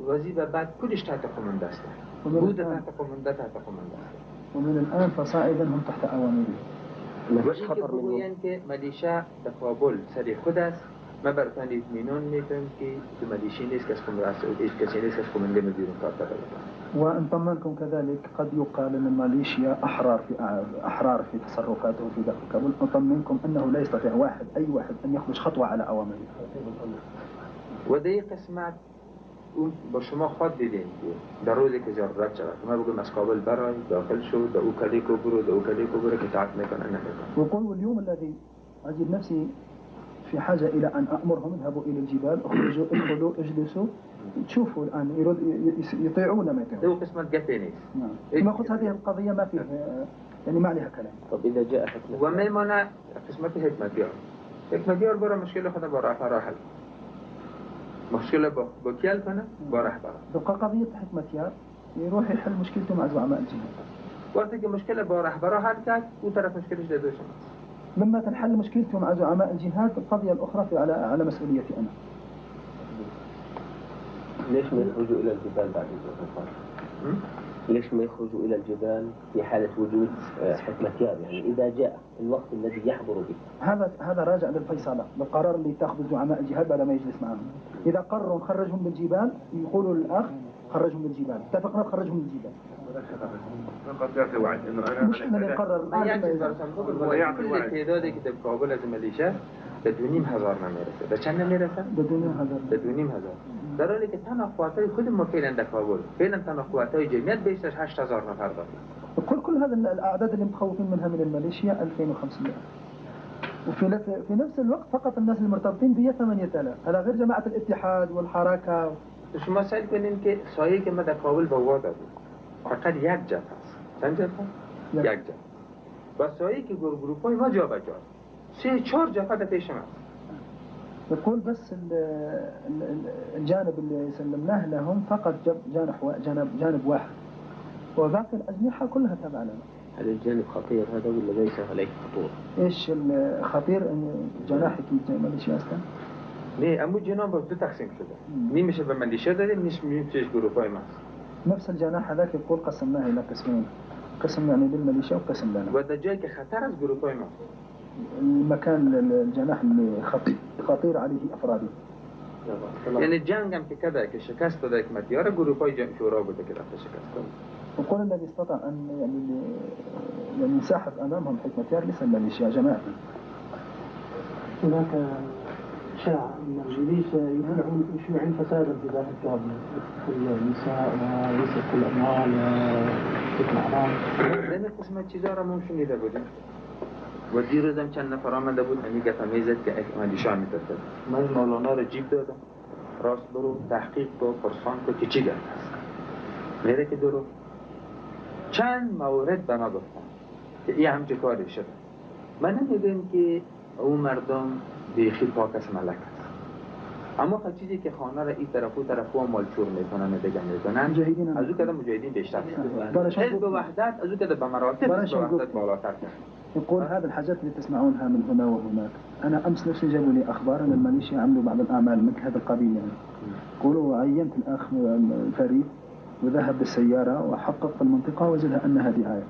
ووظيفة بعد كلش تحت قومنده است. بود تحت قومنده است. ومن الآن فصاعدا هم تحت أوامره. وإنك بگویند که ملیشه در کابل سر خود است، ما براتون اطمینان میکنم که تو ملیشه نیست که از کسی نیست که از قومنده بیرون کار کرده. ونطمنكم كذلك قد يقال ان ماليشيا احرار في تصرفاته في داخل كابول. نطمنكم انه لا يستطيع اي واحد ان يخرج خطوه على اوامره. ودی قسمت اون با شما خود دیدین که در روزی که ضرورت شود ما بگم از کابل برای داخل شو در او کلیکو برو در او کلیکو برو که تعاقد میکنن نمیکنن. وقل واليوم الذي اجد نفسي في حاجه الى ان امرهم اذهبوا الى الجبال اخرجوا ادخلوا اجلسوا تشوفوا الان يطيعون ما يطيعون. دو قسمت قتينيس. نعم. ما قلت هذه القضيه ما فيها يعني ما عليها كلام. طب اذا جاء حكمة وما معنى قسمت حكمتيار برا مشكله خدا برا حل. مشكلة بكيال فنا برا حبرا. تبقى قضيه حكمتيار يروح يحل مشكلته مع زعماء الجهاد. وقت که مشكلة برا حبرا حل کرد او طرف مشكلش دادوش. لما تنحل مشكلته مع زعماء الجهاد القضيه الاخرى على مسؤوليتي انا. ليش ما يخرجوا إلى الجبال بعد الانتصار؟ ليش ما يخرجوا إلى الجبال في حالة وجود حكمتيار؟ يعني إذا جاء الوقت الذي يحضر به. هذا راجع للفيصلة، للقرار اللي تاخذه زعماء الجهاد بعد ما يجلس معهم. إذا قرروا نخرجهم بالجبال يقولوا للأخ خرجهم بالجبال، اتفقنا نخرجهم بالجبال. فقط يعطي وعد إنه أنا مش إحنا اللي نقرر. ما يعطي هو يعطي وعد. كل تعدادی که در کابل از ملیشه به 2,500 نمیرسه. به چند نمیرسه؟ به 2,500. به 2,500. در حالی که تنها قواتای خود ما فعلا در کابل فعلا تنها قواتای جمعیت بیش از 8,000 نفر داریم. كل هذا الأعداد اللي متخوفين منها من الميليشيا 2,500. وفي نفس الوقت فقط الناس المرتبطين بها 8,000 على غير جماعة الاتحاد والحركة. شما سعی کنین که سایه که ما در کابل به واد دادیم فقط یک جبهه است. چند جبهه؟ یک جبهه. و سایه که گروپ‌های ما جا به جا 3-4 جبهه در پیش ما. يقول بس الجانب اللي سلمناه لهم فقط جانب واحد وباقي الأجنحة كلها تابعة لنا. هل الجانب خطير هذا ولا ليس عليه خطورة؟ ايش الخطير ان جناحك ميليشيا اصلا؟ نه امو جناح دو تقسیم شده. نیمش به ملیشه دادیم نیمش گروپ‌های ما. نفس الجناح هذاك يقول قسمناه الى قسمين. قسم يعني للميليشيا وقسم لنا. و در جایی که خطر از گروپ‌های ما. المكان الجناح اللي خطير عليه افرادي. یعنی جنگ هم که کده که شکست داده حکمتیار گروپ‌های شورا بوده که رفته شکست داده. وقول الذي استطاع ان يعني ينسحب امامهم حكمتيار ليس الميليشيا جماعتي. هناك شاع ان الميليشيا يشيعون فسادا في داخل كابل، النساء ويسرقوا الاموال ويسرقوا الاعراض. این قسمت چیزا را ما شنیده بودیم. و دیروز هم چند نفر آمده بود همین گفت میزد که ملیشه میترسد. من مولانا را جیب دادم راست برو تحقیق کو پرسان کو که چی گفت است. میره که درو چند مورد به ما گفتن که این همچه کاری شده. من نمیگم که اون مردم بیخی پاک از ملک است. اما خب چیزی که خانه را این طرف و طرف و مالچور میکنن دیگه میکنن از او کده مجاهدین بیشتر هستند. حزب وحدت از او کده به مراتب حزب وحدت بالاتر کرد. يقول هذه الحاجات اللي تسمعونها من هنا وهناك. أنا أمس نفسي جابوا لي أخبار أن الميليشيا عملوا بعض الأعمال من هذا القبيل يعني. يقولوا عينت الأخ فريد وذهب بالسيارة وحقق في المنطقة وجدها أنها دعاية.